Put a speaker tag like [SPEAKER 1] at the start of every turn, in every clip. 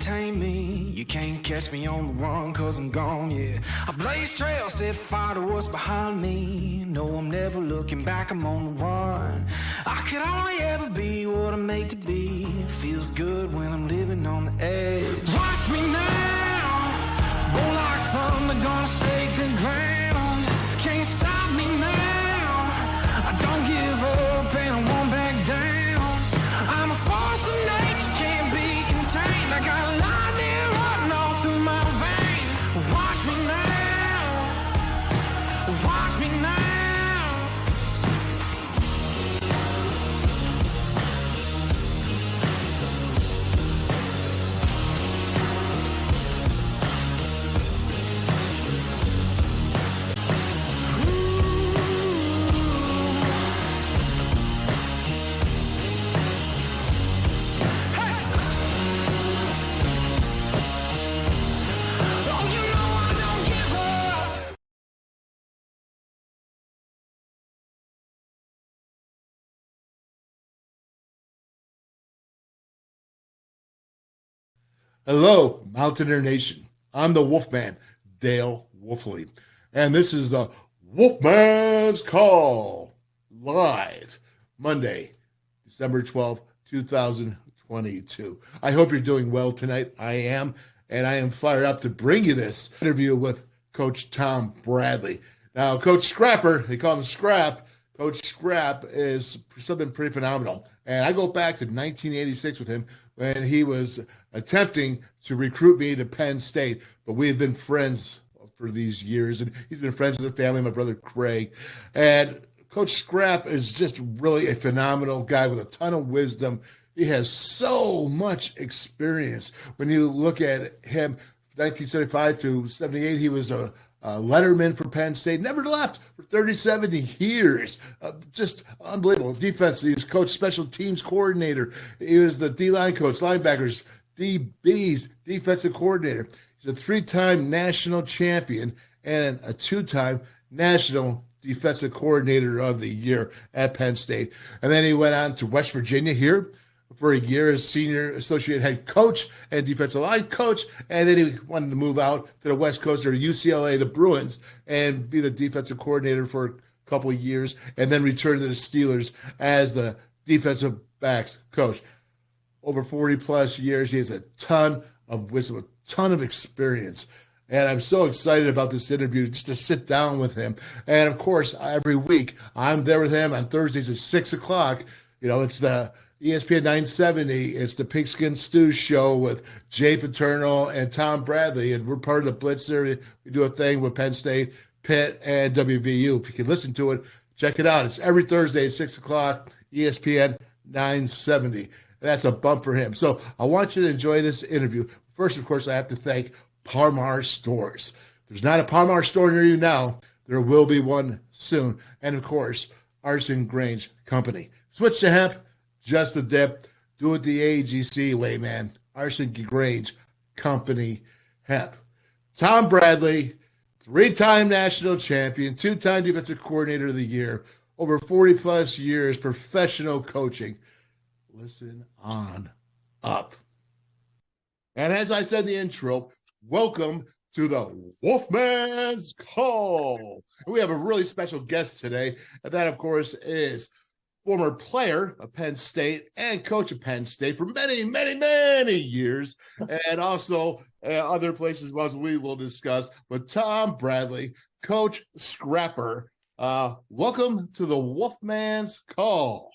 [SPEAKER 1] tame me. You can't catch me on the run, cause I'm gone, yeah. I blaze trails, set fire to what's behind me. No, I'm never looking back, I'm on the run. I could only ever be what I'm made to be. It feels good when I'm living on the edge. Watch me now, roll like thunder, gonna shake the ground. Can't stop me now, I don't give up and I won't back down. I'm a force of nature, can't be contained. I got lightning running all through my veins. Watch me now, watch me now.
[SPEAKER 2] Hello, Mountaineer Nation. I'm the Wolfman, Dale Wolfley, and this is the WolfMan's Call, live Monday, December 12th, 2022. I hope you're doing well tonight. I am, and I am fired up to bring you this interview with Coach Tom Bradley. Now, Coach Scrapper, they call him Scrap. Coach Scrap is something pretty phenomenal. And I go back to 1986 with him when he was attempting to recruit me to Penn State. But we have been friends for these years, and he's been friends with the family, my brother Craig. And Coach Scrap is just really a phenomenal guy with a ton of wisdom. He has so much experience. When you look at him, 1975 to 78, he was a letterman for Penn State, never left for 37 years. Just unbelievable defense. He was coach, special teams coordinator. He was the D-line coach, linebackers, DBs, defensive coordinator. He's a three-time national champion and a two-time national defensive coordinator of the year at Penn State. And then he went on to West Virginia here for a year as senior associate head coach and defensive line coach, and then he wanted to move out to the West Coast or UCLA, the Bruins, and be the defensive coordinator for a couple of years, and then return to the Steelers as the defensive backs coach. Over 40-plus years, he has a ton of wisdom, a ton of experience, and I'm so excited about this interview just to sit down with him. And, of course, every week I'm there with him on Thursdays at 6 o'clock. You know, it's the ESPN 970, it's the Pigskin Stew show with Jay Paterno and Tom Bradley, and we're part of the Blitz there. We do a thing with Penn State, Pitt, and WVU. If you can listen to it, check it out. It's every Thursday at 6 o'clock, ESPN 970. And that's a bump for him. So I want you to enjoy this interview. First, of course, I have to thank Parmar Stores. If there's not a Parmar store near you now, there will be one soon. And, of course, Arson Grange Company. Switch to hemp. Just a dip. Do it the AGC way, man. Arson Grange Company Hemp. Tom Bradley, three-time national champion, two-time defensive coordinator of the year, over 40-plus years professional coaching. Listen on up. And as I said in the intro, welcome to the Wolfman's Call. And we have a really special guest today, and that, of course, is former player of Penn State and coach of Penn State for many, many, many years, and also other places as we will discuss. But Tom Bradley, Coach Scrapper, welcome to the Wolfman's Call.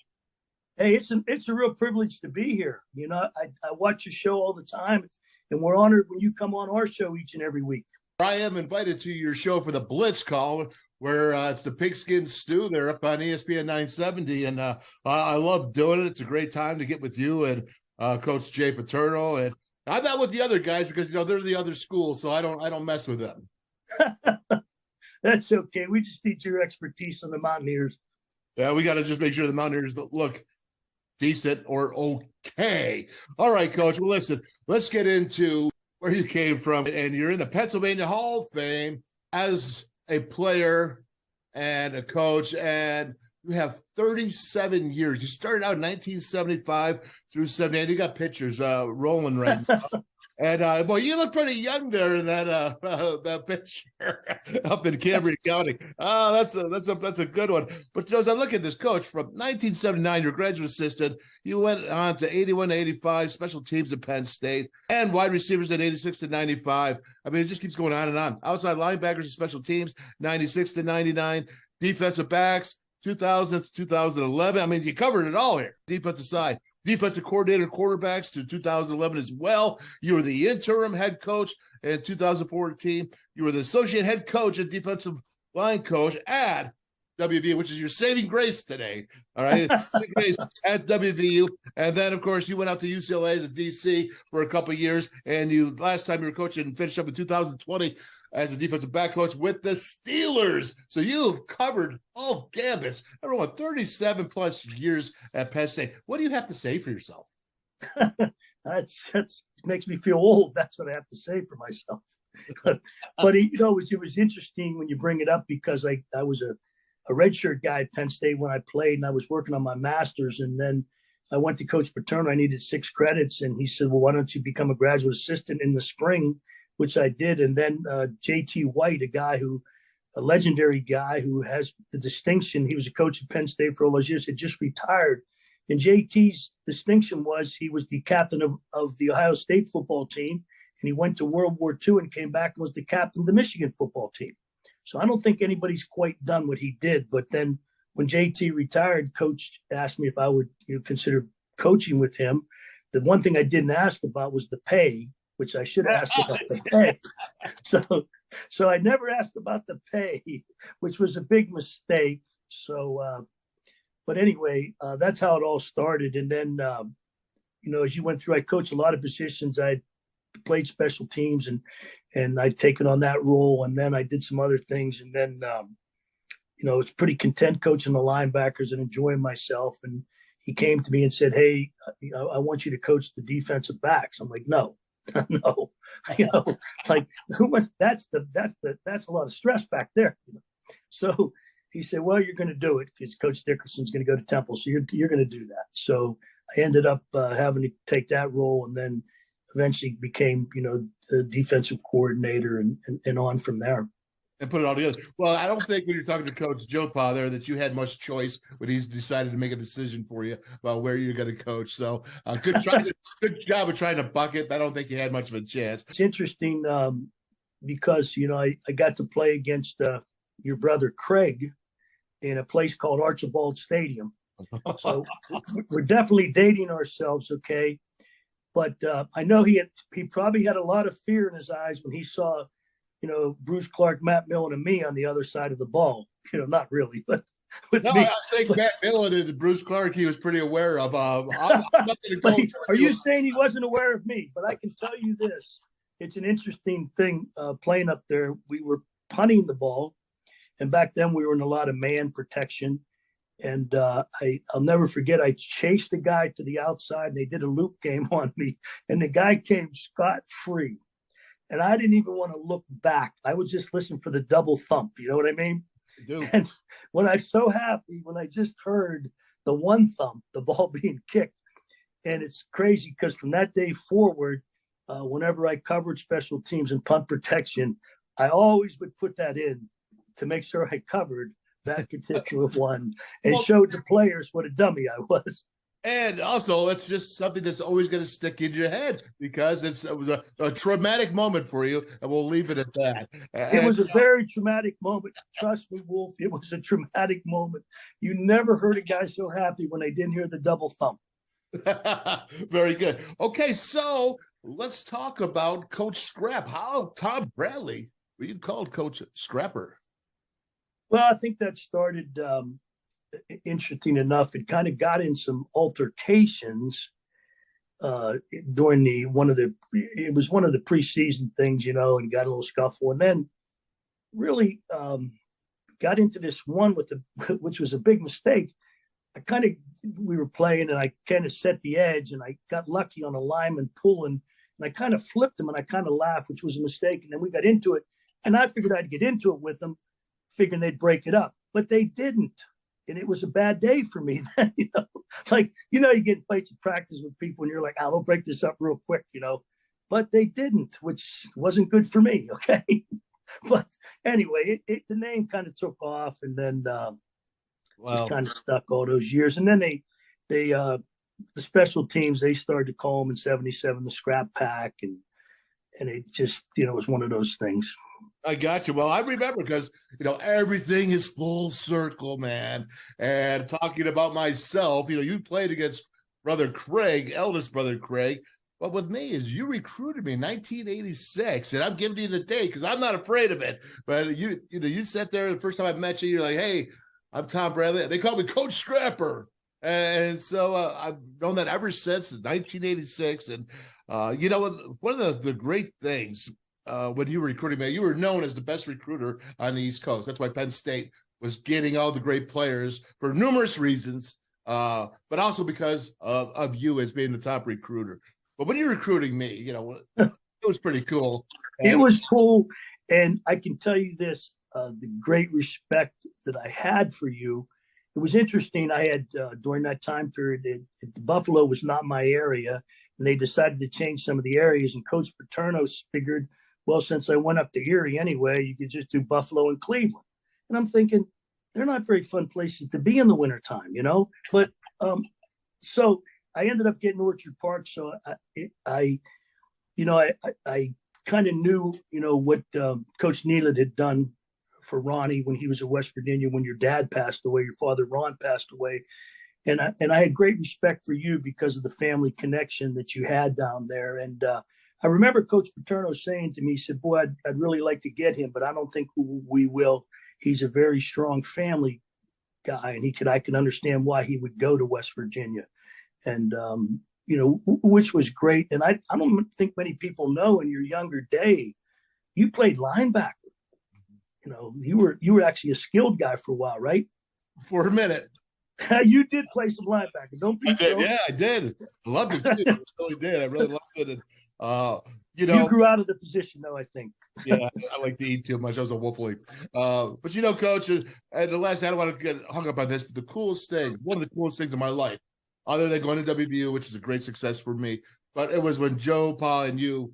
[SPEAKER 3] Hey, it's a real privilege to be here. You know, I watch your show all the time, and we're honored when you come on our show each and every week.
[SPEAKER 2] I am invited to your show for the Blitz Call, where it's the Pigskin Stew. They're up on ESPN 970, and I love doing it. It's a great time to get with you and Coach Jay Paterno, and I'm not with the other guys because they're the other school, so I don't mess with them.
[SPEAKER 3] That's okay. We just need your expertise on the Mountaineers.
[SPEAKER 2] Yeah, we got to just make sure the Mountaineers look decent or okay. All right, Coach. Well, listen, let's get into where you came from, and you're in the Pennsylvania Hall of Fame as a player and a coach, and You have 37 years. You started out in 1975 through 78. You got pictures rolling right now. And boy, you look pretty young there in that picture up in Cambria County. Oh, that's a good one. But as I look at this, coach, from 1979, you're a graduate assistant. You went on to 81 to 85, special teams at Penn State, and wide receivers at 86 to 95. I mean, it just keeps going on and on. Outside linebackers and special teams, 96 to 99. Defensive backs, 2000 to 2011. I mean, you covered it all here. Defensive side. Defensive coordinator quarterbacks to 2011 as well. You were the interim head coach in 2014. You were the associate head coach and defensive line coach at WVU, which is your saving grace today. All right. Saving grace at WVU. And then, of course, you went out to UCLA as a DC for a couple of years. And last time you were coaching and finished up in 2020 as a defensive back coach with the Steelers. So you've covered all gambits. Everyone, 37 plus years at Penn State. What do you have to say for yourself?
[SPEAKER 3] That's makes me feel old. That's what I have to say for myself. But it was interesting when you bring it up, because I was a redshirt guy at Penn State when I played, and I was working on my master's, and then I went to Coach Paterno. I needed 6 credits, and he said, well, why don't you become a graduate assistant in the spring, which I did. And then J.T. White, a legendary guy who has the distinction, he was a coach at Penn State for all those years, had just retired. And JT's distinction was he was the captain of the Ohio State football team, and he went to World War II and came back and was the captain of the Michigan football team. So I don't think anybody's quite done what he did. But then when JT retired, Coach asked me if I would consider coaching with him. The one thing I didn't ask about was the pay, which I should ask about the pay. So I never asked about the pay, which was a big mistake. So, but anyway, that's how it all started. And then, as you went through, I coached a lot of positions. I played special teams and I'd taken on that role. And then I did some other things. And then, I was pretty content coaching the linebackers and enjoying myself. And he came to me and said, hey, I want you to coach the defensive backs. I'm like, no. No, that's a lot of stress back there. So he said, well, you're going to do it because Coach Dickerson's going to go to Temple. So you're going to do that. So I ended up having to take that role, and then eventually became, a defensive coordinator and on from there.
[SPEAKER 2] And put it all together. Well, I don't think when you're talking to Coach Joe Pa there that you had much choice when he's decided to make a decision for you about where you're going to coach. So good job of trying to bucket. I don't think you had much of a chance.
[SPEAKER 3] It's interesting because, I got to play against your brother Craig in a place called Archibald Stadium. So we're definitely dating ourselves, okay? But I know he probably had a lot of fear in his eyes when he saw Bruce Clark, Matt Millen, and me on the other side of the ball. Not really, but with me.
[SPEAKER 2] I think Matt Millen and Bruce Clark, he was pretty aware of. Are
[SPEAKER 3] you saying he wasn't aware of me? But I can tell you this. It's an interesting thing playing up there. We were punting the ball, and back then we were in a lot of man protection. And I'll never forget, I chased a guy to the outside, and they did a loop game on me, and the guy came scot-free. And I didn't even want to look back. I was just listening for the double thump. You know what I mean?
[SPEAKER 2] I do.
[SPEAKER 3] And when I just heard the one thump, the ball being kicked. And it's crazy because from that day forward, whenever I covered special teams and punt protection, I always would put that in to make sure I covered that particular one and showed the players what a dummy I was.
[SPEAKER 2] And also, it's just something that's always going to stick in your head because it was a traumatic moment for you, and we'll leave it at that.
[SPEAKER 3] It was a very traumatic moment. Trust me, Wolf, it was a traumatic moment. You never heard a guy so happy when they didn't hear the double thump.
[SPEAKER 2] Very good. Okay, so let's talk about Coach Scrap. How Tom Bradley, were you called Coach Scrapper?
[SPEAKER 3] Well, I think that started interesting enough. It kind of got in some altercations during one of the preseason things, and got a little scuffle, and then really got into this one which was a big mistake. We were playing, and I kind of set the edge, and I got lucky on a lineman pulling, and I kind of flipped him, and I kind of laughed, which was a mistake. And then we got into it, and I figured I'd get into it with them, figuring they'd break it up, but they didn't. and it was a bad day for me. Then, like, you get fights in practice with people and you're like, we'll break this up real quick, but they didn't, which wasn't good for me. Okay. But anyway, the name kind of took off, and then just kind of stuck all those years. And then they the special teams, they started to call them in 77 the scrap pack, and it just, was one of those things.
[SPEAKER 2] I got you. Well, I remember because, everything is full circle, man. And talking about myself, you played against brother Craig, eldest brother Craig. But with me is you recruited me in 1986, and I'm giving you the date because I'm not afraid of it. But you sat there the first time I met you, you're like, hey, I'm Tom Bradley. They call me Coach Scrapper. And so I've known that ever since 1986. And, one of the great things when you were recruiting me, you were known as the best recruiter on the East Coast. That's why Penn State was getting all the great players for numerous reasons, but also because of you as being the top recruiter. But when you're recruiting me, it was pretty cool.
[SPEAKER 3] It was cool. And I can tell you this, the great respect that I had for you. It was interesting. I had, during that time period, the Buffalo was not my area, and they decided to change some of the areas. And Coach Paterno figured, well, since I went up to Erie anyway, you could just do Buffalo and Cleveland. And I'm thinking, they're not very fun places to be in the wintertime, But so I ended up getting Orchard Park. So I kind of knew, what Coach Nealon had done for Ronnie when he was in West Virginia, when your dad passed away, your father Ron passed away. And I had great respect for you because of the family connection that you had down there. And I remember Coach Paterno saying to me, he said, boy, I'd really like to get him, but I don't think we will. He's a very strong family guy, and I can understand why he would go to West Virginia. And, which was great. And I don't think many people know, in your younger day, you played linebacker. You were actually a skilled guy for a while, right?
[SPEAKER 2] For a minute.
[SPEAKER 3] You did play some linebacker. Don't be
[SPEAKER 2] sure. Yeah, I did. I loved it too. I really did. I really loved it. And,
[SPEAKER 3] you grew out of the position, though, I think.
[SPEAKER 2] Yeah, I like to eat too much. I was a Wolfly. But Coach, and the last, I don't want to get hung up on this, but the coolest thing, one of the coolest things in my life, other than going to WVU, which is a great success for me, but it was when Joe, Paul, and you,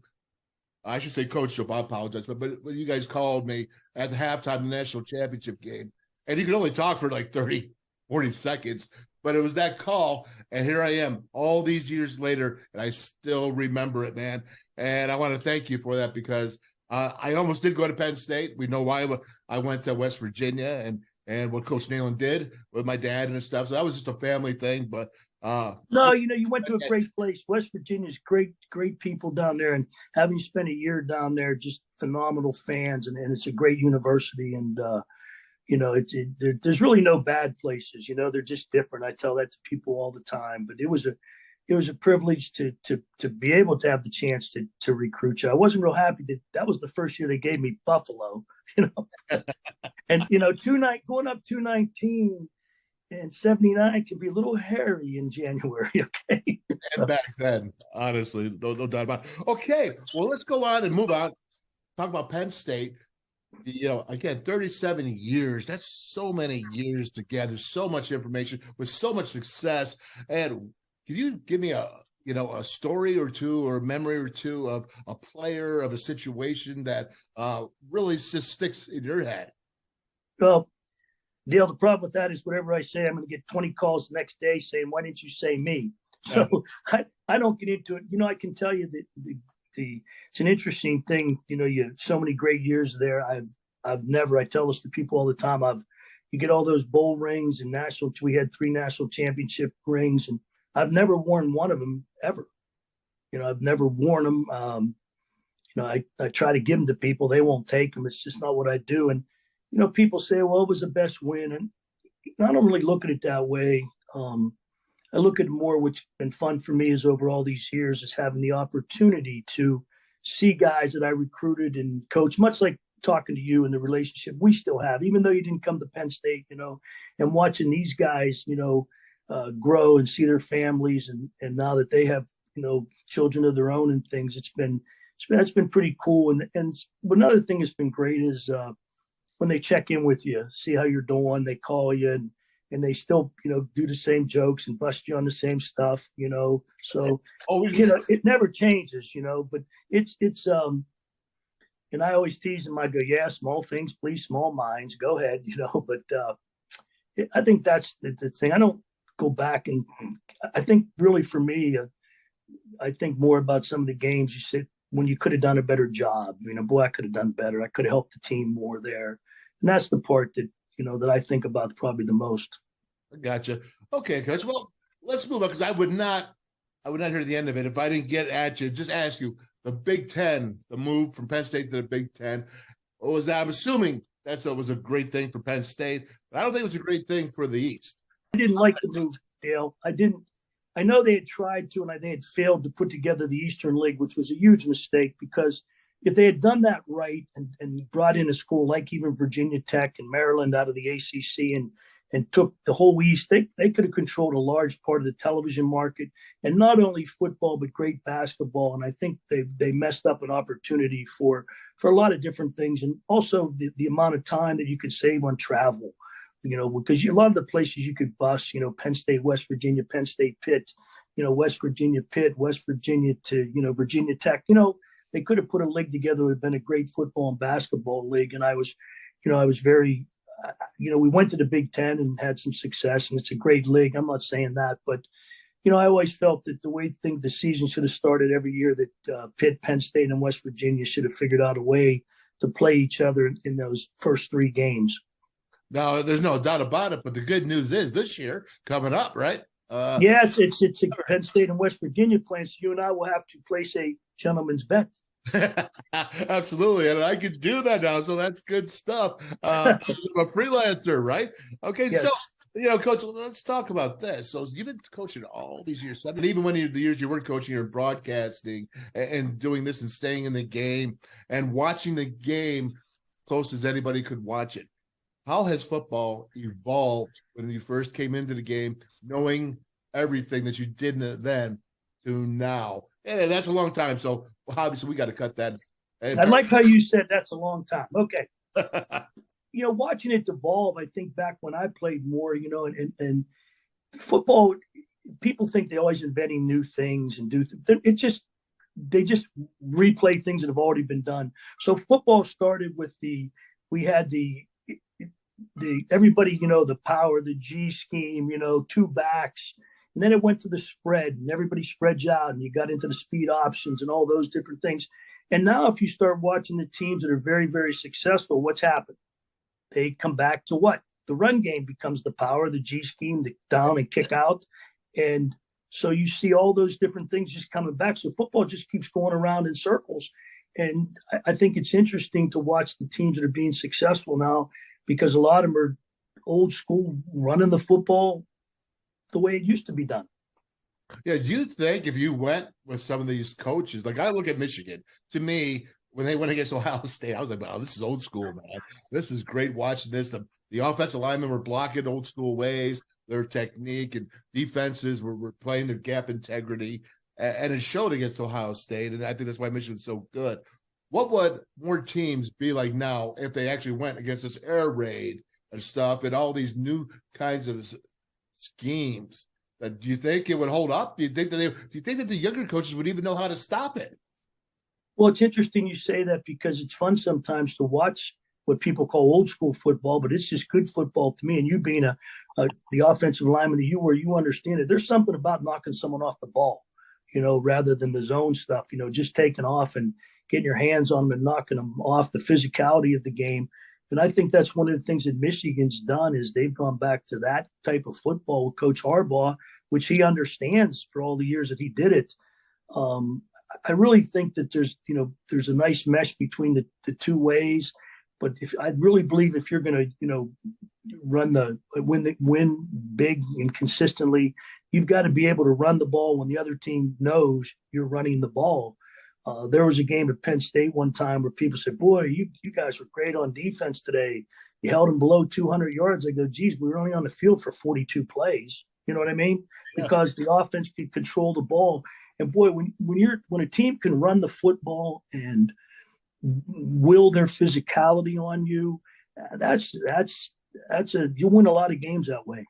[SPEAKER 2] I should say Coach Joe, I apologize, but when you guys called me at the halftime of the national championship game, and you could only talk for like 30, 40 seconds, but it was that call, and here I am all these years later, and I still remember it, man. And I want to thank you for that, because I almost did go to Penn State. We know why I went to West Virginia and what Coach Nealon did with my dad and stuff. So that was just a family thing, but
[SPEAKER 3] no, you went to a great place. West Virginia's great people down there, and having spent a year down there, just phenomenal fans, and it's a great university. And there's really no bad places. They're just different. I tell that to people all the time. But it was a privilege to be able to have the chance to recruit you. I wasn't real happy that was the first year they gave me Buffalo. And going up 219. And 79 can be a little hairy in January, okay?
[SPEAKER 2] And back then, honestly, no doubt about it. Okay, well, let's go on and move on. Talk about Penn State. Again, 37 years. That's so many years together, so much information with so much success. And can you give me a story or two or a memory or two of a player, of a situation that really just sticks in your head?
[SPEAKER 3] Well, Dale, the problem with that is whatever I say, I'm going to get 20 calls the next day saying, why didn't you say me? So I don't get into it. I can tell you that it's an interesting thing. You have so many great years there. I've never, I tell this to people all the time, you get all those bowl rings and we had 3 national championship rings, and I've never worn one of them ever. I've never worn them. I try to give them to people. They won't take them. It's just not what I do. And, people say, well, it was the best win. And I don't really look at it that way. I look at it more, which has been fun for me is over all these years, is having the opportunity to see guys that I recruited and coached, much like talking to you and the relationship we still have, even though you didn't come to Penn State, and watching these guys, grow and see their families. And now that they have, children of their own and things, that's been pretty cool. And another thing that's been great is, when they check in with you, see how you're doing, they call you and they still, do the same jokes and bust you on the same stuff, So,
[SPEAKER 2] Always,
[SPEAKER 3] it never changes, but it's and I always tease them. I go, yeah, small things, please, small minds. Go ahead, But I think that's the thing. I don't go back, and I think really for me, I think more about some of the games you said when you could have done a better job. Boy, I could have done better. I could have helped the team more there, and that's the part that that I think about probably the most.
[SPEAKER 2] I gotcha. Okay, Coach. Well, let's move on because I would not hear the end of it if I didn't get at you. Just ask you the Big Ten, the move from Penn State to the Big Ten. Was that? I'm assuming that was a great thing for Penn State, but I don't think it was a great thing for the East.
[SPEAKER 3] I didn't like the move, Dale. I didn't. I know they had tried to, and they had failed to put together the Eastern League, which was a huge mistake because if they had done that right and brought in a school like even Virginia Tech and Maryland out of the ACC and took the whole East, they could have controlled a large part of the television market, and not only football but great basketball. And I think they messed up an opportunity for a lot of different things, and also the amount of time that you could save on travel. Because a lot of the places you could bus, Penn State, West Virginia, Penn State, Pitt, West Virginia, Pitt, West Virginia to Virginia Tech. They could have put a league together. It would have been a great football and basketball league. And I was very. We went to the Big Ten and had some success, and it's a great league. I'm not saying that, but, I always felt that the season should have started every year, that Pitt, Penn State, and West Virginia should have figured out a way to play each other in those first 3 games.
[SPEAKER 2] No, there's no doubt about it. But the good news is this year coming up, right?
[SPEAKER 3] Yeah, it's Penn State and West Virginia playing, so you and I will have to place a gentleman's bet.
[SPEAKER 2] Absolutely, and I can do that now, so that's good stuff. I'm a freelancer, right? Okay, yes. So Coach, let's talk about this. So you've been coaching all these years, and even when the years you weren't coaching, you're broadcasting and doing this and staying in the game and watching the game close as anybody could watch it. How has football evolved when you first came into the game, knowing everything that you did then to now? And that's a long time, so obviously we got to cut that.
[SPEAKER 3] I like how you said that's a long time. Okay. Watching it evolve, I think back when I played more, and football, people think they're always inventing new things and they just replay things that have already been done. So football started with we had everybody, the power, the G scheme, 2 backs. And then it went to the spread, and everybody spreads out, and you got into the speed options and all those different things. And now if you start watching the teams that are very, very successful, what's happened? They come back to what? The run game becomes the power, the G scheme, the down and kick out. And so you see all those different things just coming back. So football just keeps going around in circles. And I think it's interesting to watch the teams that are being successful now, because a lot of them are old school, running the football the way it used to be done.
[SPEAKER 2] Yeah, do you think if you went with some of these coaches, like I look at Michigan, to me, when they went against Ohio State, I was like, wow, this is old school, man. This is great watching this. The offensive linemen were blocking old school ways, their technique, and defenses were playing their gap integrity, and it showed against Ohio State, and I think that's why Michigan's so good. What would more teams be like now if they actually went against this air raid and stuff and all these new kinds of schemes? Do you think it would hold up? Do you think that the younger coaches would even know how to stop it?
[SPEAKER 3] Well, it's interesting you say that, because it's fun sometimes to watch what people call old school football, but it's just good football to me. And you being the offensive lineman that you understand it. There's something about knocking someone off the ball, rather than the zone stuff. Just taking off and getting your hands on them and knocking them off, the physicality of the game. And I think that's one of the things that Michigan's done, is they've gone back to that type of football with Coach Harbaugh, which he understands for all the years that he did it. I really think that there's a nice mesh between the two ways. But I really believe if you're going to, win big and consistently, you've got to be able to run the ball when the other team knows you're running the ball. There was a game at Penn State one time where people said, boy, you guys were great on defense today. You held them below 200 yards. I go, geez, we were only on the field for 42 plays. You know what I mean? Yeah. Because the offense can control the ball. And boy, when a team can run the football and will their physicality on you, you win a lot of games that way.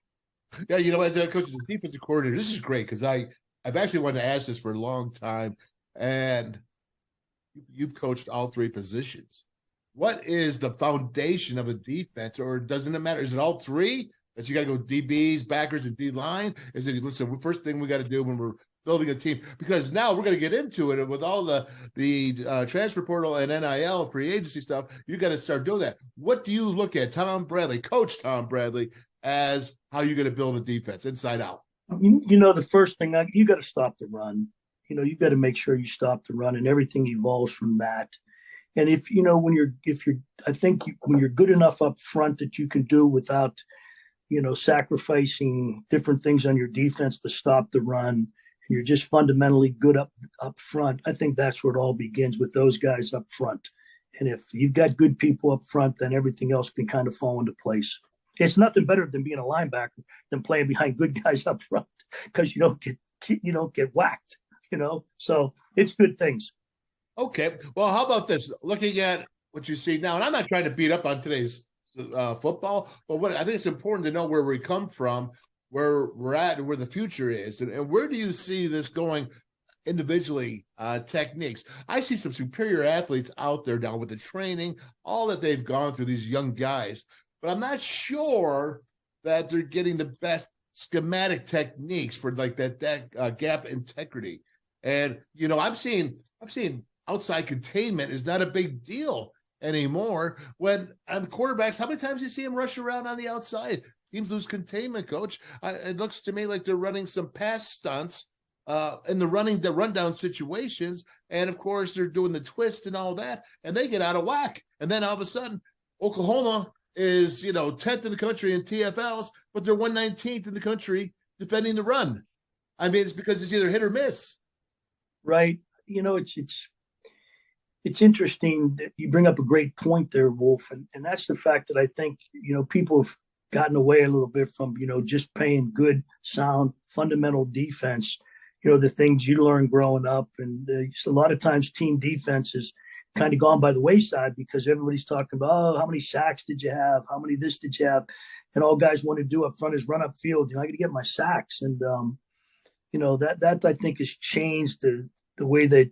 [SPEAKER 2] Yeah, as a coach, as a defensive coordinator, this is great because I've actually wanted to ask this for a long time, and you've coached all three positions. What is the foundation of a defense, or doesn't it matter? Is it all three that you got to go DBs, backers, and D line? Is it listen? First thing we got to do when we're building a team, because now we're going to get into it with all the transfer portal and NIL free agency stuff. You got to start doing that. What do you look at, Coach Tom Bradley, as how you're going to build a defense inside out?
[SPEAKER 3] The first thing you got to stop the run. You got to make sure you stop the run, and everything evolves from that. And when you're good enough up front that you can do without, sacrificing different things on your defense to stop the run, and you're just fundamentally good up front, I think that's where it all begins, with those guys up front. And if you've got good people up front, then everything else can kind of fall into place. It's nothing better than being a linebacker than playing behind good guys up front, because you don't get whacked. So it's good things.
[SPEAKER 2] Okay. Well, how about this? Looking at what you see now, and I'm not trying to beat up on today's football, but what I think it's important to know where we come from, where we're at, and where the future is, and where do you see this going individually? Techniques. I see some superior athletes out there now with the training, all that they've gone through, these young guys, but I'm not sure that they're getting the best schematic techniques for like that gap integrity. And I'm seeing outside containment is not a big deal anymore. When quarterbacks, how many times do you see them rush around on the outside? Teams lose containment, coach. It looks to me like they're running some pass stunts in the rundown situations. And of course, they're doing the twist and all that, and they get out of whack. And then all of a sudden, Oklahoma is 10th in the country in TFLs, but they're 119th in the country defending the run. I mean, it's because it's either hit or miss.
[SPEAKER 3] Right. It's interesting that you bring up a great point there, Wolf. And that's the fact that I think, people have gotten away a little bit from, just playing good, sound, fundamental defense, the things you learned growing up. And a lot of times team defense is kind of gone by the wayside because everybody's talking about, oh, how many sacks did you have? How many this did you have? And all guys want to do up front is run up field. I got to get my sacks. And, that I think has changed the way that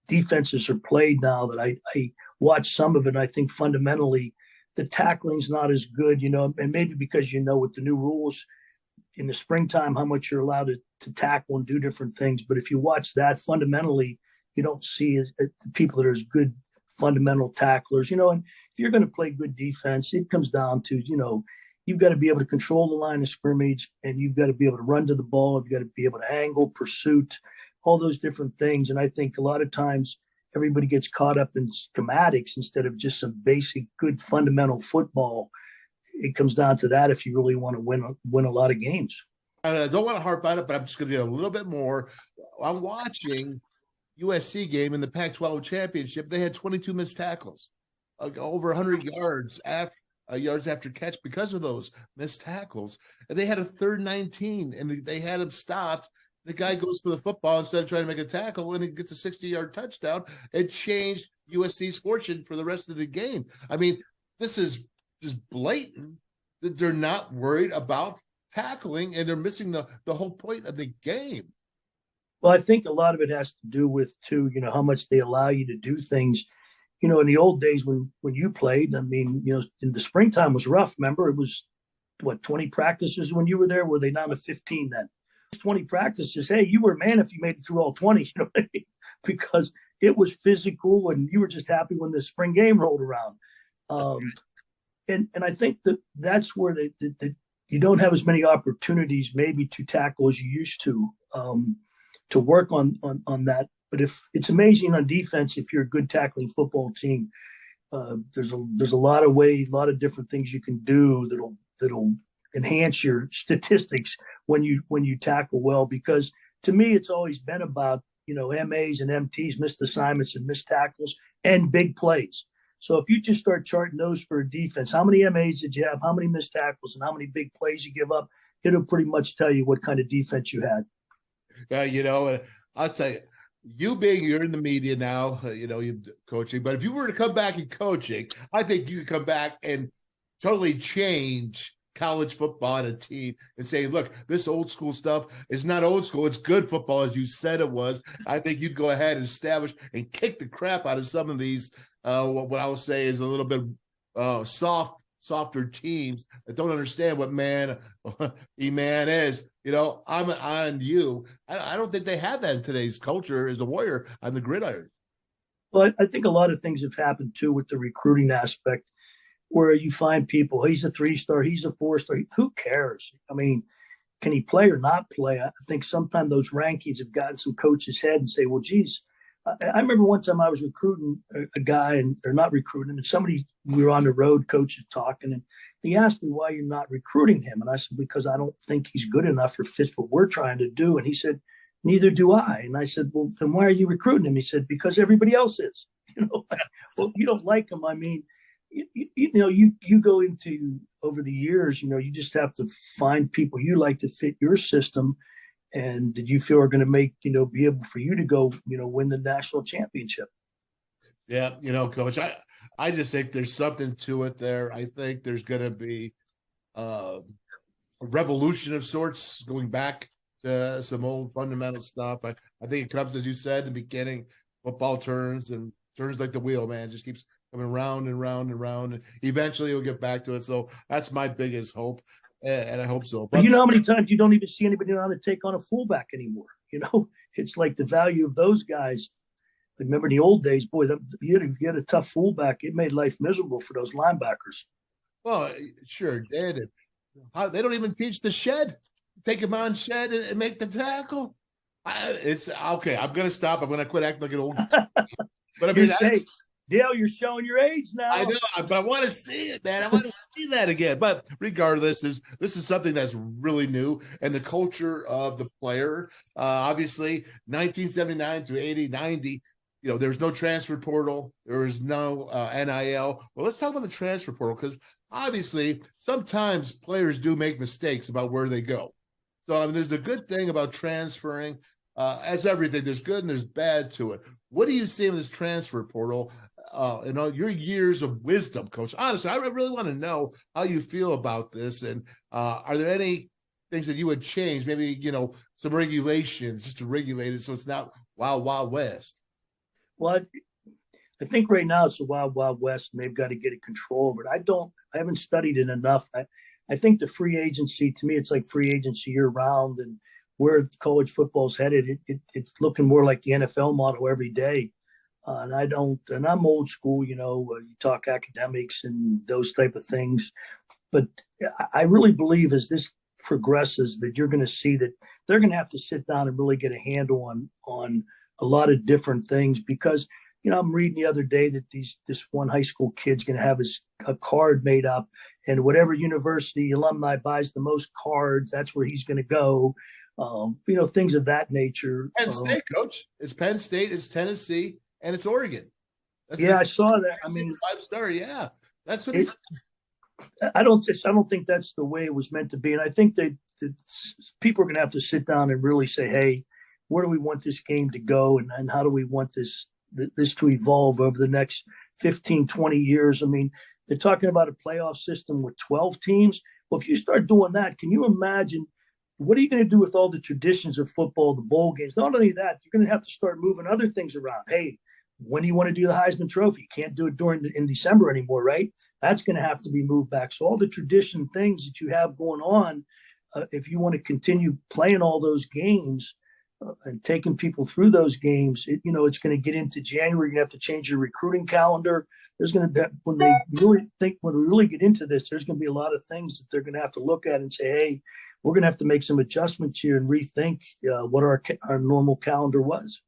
[SPEAKER 3] defenses are played now. That I watch some of it. And I think fundamentally the tackling's not as good, and maybe because with the new rules in the springtime, how much you're allowed to tackle and do different things. But if you watch that, fundamentally, you don't see people that are as good fundamental tacklers, and if you're going to play good defense, it comes down to, you've got to be able to control the line of scrimmage, and you've got to be able to run to the ball. You've got to be able to angle, pursuit, all those different things. And I think a lot of times everybody gets caught up in schematics instead of just some basic, good, fundamental football. It comes down to that if you really want to win a lot of games.
[SPEAKER 2] I don't want to harp on it, but I'm just going to get a little bit more. I'm watching USC game in the Pac-12 championship. They had 22 missed tackles, over 100 yards after catch because of those missed tackles. And they had a 3rd and 19, and they had him stopped. The guy goes for the football instead of trying to make a tackle, and he gets a 60-yard touchdown. It changed USC's fortune for the rest of the game. I mean, this is just blatant that they're not worried about tackling, and they're missing the whole point of the game.
[SPEAKER 3] Well, I think a lot of it has to do with, too, how much they allow you to do things. In the old days when you played, I mean, in the springtime was rough. Remember, it was, 20 practices when you were there? Were they down to 15 then? 20 practices. Hey, you were a man if you made it through all 20, because it was physical, and you were just happy when the spring game rolled around. And I think that's where you don't have as many opportunities maybe to tackle as you used to work on that. But if it's amazing on defense, if you're a good tackling football team, there's a lot of different things you can do that'll enhance your statistics when you tackle well. Because to me, it's always been about MAs and MTs, missed assignments and missed tackles, and big plays. So if you just start charting those for a defense, how many MAs did you have, how many missed tackles, and how many big plays you give up, it'll pretty much tell you what kind of defense you had.
[SPEAKER 2] I'll tell you, you're in the media now, you're coaching, but if you were to come back in coaching, I think you could come back and totally change college football and a team and say, look, this old school stuff is not old school. It's good football, as you said it was. I think you'd go ahead and establish and kick the crap out of some of these, what I will say is a little bit softer teams that don't understand what man is. I'm on you. I don't think they have that in today's culture as a warrior on the gridiron.
[SPEAKER 3] Well, I think a lot of things have happened too with the recruiting aspect, where you find people, he's a 3-star, he's a 4-star. Who cares? I mean, can he play or not play? I think sometimes those rankings have gotten some coaches' head and say, well, geez, I remember one time I was recruiting a guy, or not recruiting him, and somebody, we were on the road, coaches talking, and he asked me why you're not recruiting him. And I said, because I don't think he's good enough or fits what we're trying to do. And he said, neither do I. And I said, well, then why are you recruiting him? He said, because everybody else is. Well, you don't like him. I mean, you go into, over the years, you just have to find people you like to fit your system, and that you feel are going to make, be able for you to go, win the national championship.
[SPEAKER 2] Yeah, Coach, I just think there's something to it there. I think there's going to be a revolution of sorts, going back to some old fundamental stuff. I think it comes, as you said in the beginning, football turns like the wheel, man. It just keeps coming round and round and round. And eventually we'll get back to it. So that's my biggest hope, and I hope so.
[SPEAKER 3] But you know how many times you don't even see anybody know how to take on a fullback anymore? It's like the value of those guys. Remember in the old days, boy, you had a tough fullback. It made life miserable for those linebackers.
[SPEAKER 2] Well, it sure did. They don't even teach the shed. Take him on shed and make the tackle. It's okay. I'm going to stop. I'm going to quit acting like an old. But I mean,
[SPEAKER 3] Dale, you're showing your age now.
[SPEAKER 2] I know, but I want to see it, man. I want to see that again. But regardless, this is something that's really new, and the culture of the player. Obviously, 1979 to 80, 90. There was no transfer portal. There was no NIL. Well, let's talk about the transfer portal, because obviously sometimes players do make mistakes about where they go. So there's a good thing about transferring. As everything, there's good and there's bad to it. What do you see in this transfer portal? Your years of wisdom, Coach. Honestly, I really want to know how you feel about this. And are there any things that you would change? Maybe, some regulations just to regulate it so it's not wild, wild west.
[SPEAKER 3] Well, I think right now it's the wild, wild west, and they've got to get it control over it. I haven't studied it enough. I think the free agency, to me, it's like free agency year round, and where college football's headed, it's looking more like the NFL model every day. And I'm old school, you talk academics and those type of things. But I really believe as this progresses that you're going to see that they're going to have to sit down and really get a handle on a lot of different things, because, I'm reading the other day that this one high school kid's going to have a card made up, and whatever university alumni buys the most cards, that's where he's going to go. Things of that nature.
[SPEAKER 2] Penn State, Coach. It's Penn State, it's Tennessee, and it's Oregon.
[SPEAKER 3] I saw that. I mean,
[SPEAKER 2] 5-star. Yeah, that's what it's.
[SPEAKER 3] I don't think that's the way it was meant to be, and I think that people are going to have to sit down and really say, hey, where do we want this game to go, and how do we want this to evolve over the next 15, 20 years? I mean, they're talking about a playoff system with 12 teams. Well, if you start doing that, can you imagine what are you going to do with all the traditions of football, the bowl games? Not only that, you're going to have to start moving other things around. Hey, when do you want to do the Heisman Trophy? You can't do it in December anymore, right? That's going to have to be moved back. So all the tradition things that you have going on, if you want to continue playing all those games, and taking people through those games, it's going to get into January. You're going to have to change your recruiting calendar. There's going to be, when we really get into this, there's going to be a lot of things that they're going to have to look at and say, hey, we're going to have to make some adjustments here and rethink what our normal calendar was.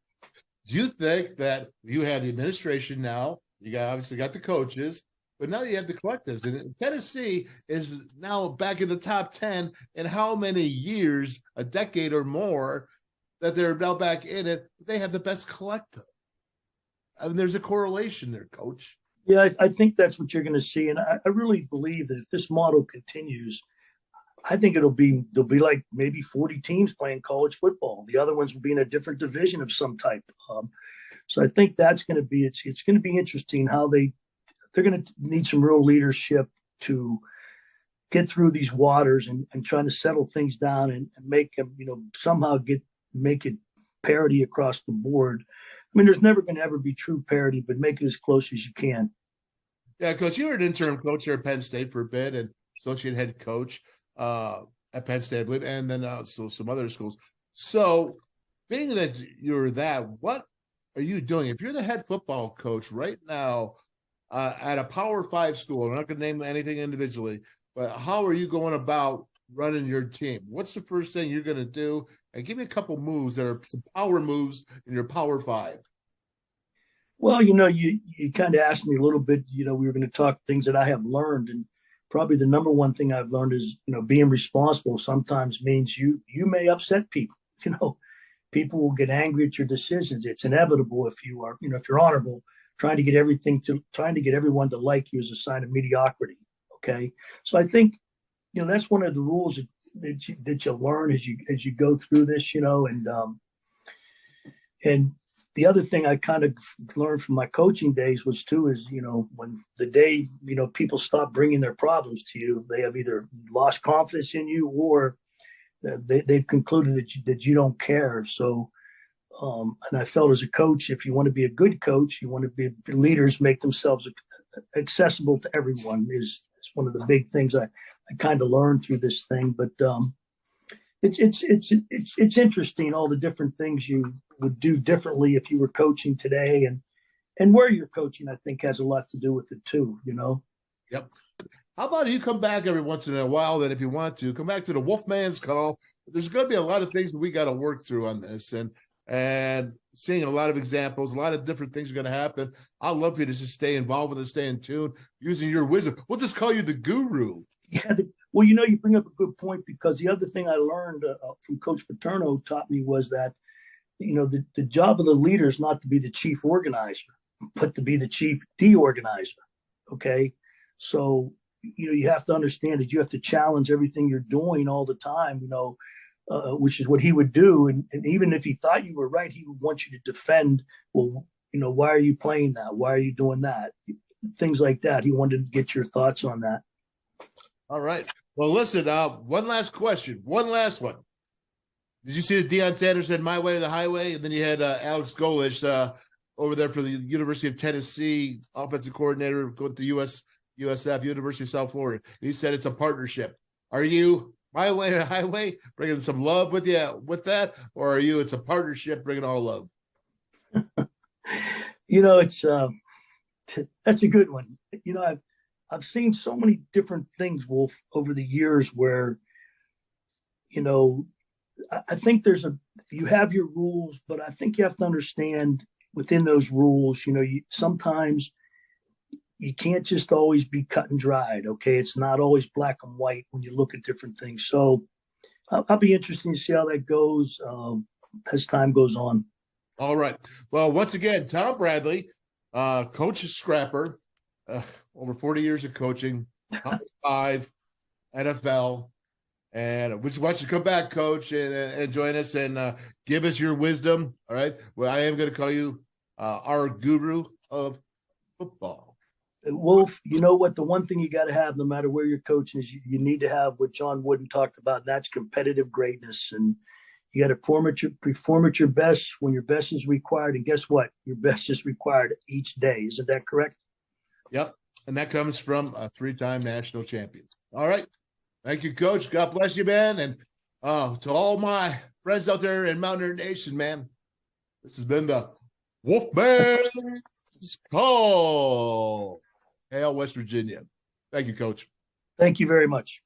[SPEAKER 2] Do you think that you have the administration now? Obviously got the coaches, but now you have the collectives. And Tennessee is now back in the top 10 in how many years, a decade or more, that they're now back in it. They have the best collective. I mean, there's a correlation there, Coach.
[SPEAKER 3] Yeah, I think that's what you're going to see. And I really believe that if this model continues, I think there'll be like maybe 40 teams playing college football. The other ones will be in a different division of some type. So I think that's going to be, it's going to be interesting how they're going to need some real leadership to get through these waters and trying to settle things down and make them, somehow make it parity across the board. I mean, there's never going to ever be true parity, but make it as close as you can.
[SPEAKER 2] Yeah, Coach, you were an interim coach here at Penn State for a bit and associate head coach at Penn State, I believe, and then so some other schools. So being that you're that, what are you doing? If you're the head football coach right now at a Power 5 school, I'm not going to name anything individually, but how are you going about running your team? What's the first thing you're going to do? And give me a couple moves that are some power moves in your Power 5.
[SPEAKER 3] Well, you kind of asked me a little bit, we were going to talk things that I have learned. And probably the number one thing I've learned is, being responsible sometimes means you may upset people. People will get angry at your decisions. It's inevitable if you are, if you're honorable. Trying to get everyone to like you is a sign of mediocrity. Okay. So I think, that's one of the rules that you learn as you go through this, and the other thing I kind of learned from my coaching days is when the day, people stop bringing their problems to you, they have either lost confidence in you or they've concluded that you don't care. So, and I felt as a coach, if you want to be a good coach, you want to be leaders, make themselves accessible to everyone is one of the big things I kind of learned through this thing. But it's interesting, all the different things you would do differently if you were coaching today, and where you're coaching, I think, has a lot to do with it too.
[SPEAKER 2] Yep. How about you come back every once in a while, then if you want to, come back to the WolfMan's Call. There's going to be a lot of things that we got to work through on this, and seeing a lot of examples, a lot of different things are going to happen. I'd love for you to just stay involved with us, stay in tune, using your wisdom. We'll just call you the guru.
[SPEAKER 3] Yeah. Well, you bring up a good point, because the other thing I learned from Coach Paterno taught me was that, the job of the leader is not to be the chief organizer, but to be the chief de-organizer. Okay. So, you have to understand that you have to challenge everything you're doing all the time, which is what he would do. And even if he thought you were right, he would want you to defend, well, why are you playing that? Why are you doing that? Things like that. He wanted to get your thoughts on that.
[SPEAKER 2] All right. Well, listen, one last question. One last one. Did you see that Deion Sanders said my way or the highway? And then you had Alex Golesh over there for the University of Tennessee, offensive coordinator with the USF, University of South Florida. He said it's a partnership. Are you my way or the highway, bringing some love with you with that? Or are you, it's a partnership, bringing all love?
[SPEAKER 3] It's that's a good one. I've seen so many different things, Wolf, over the years where, I think you have your rules, but I think you have to understand within those rules, sometimes you can't just always be cut and dried. Okay. It's not always black and white when you look at different things. So I'll be interested to see how that goes as time goes on.
[SPEAKER 2] All right. Well, once again, Tom Bradley, coach Scrapper, over 40 years of coaching, top 5 NFL. And we just want you to come back, Coach, and join us and give us your wisdom. All right. Well, I am going to call you our guru of football.
[SPEAKER 3] Wolf, you know what? The one thing you got to have, no matter where you're coaching, is you need to have what John Wooden talked about. And that's competitive greatness. And you got to perform at your best when your best is required. And guess what? Your best is required each day. Isn't that correct?
[SPEAKER 2] Yep. And that comes from a 3-time national champion. All right. Thank you, Coach. God bless you, man. And to all my friends out there in Mountaineer Nation, man, this has been the WolfMan's Call. Hail, West Virginia. Thank you, Coach.
[SPEAKER 3] Thank you very much.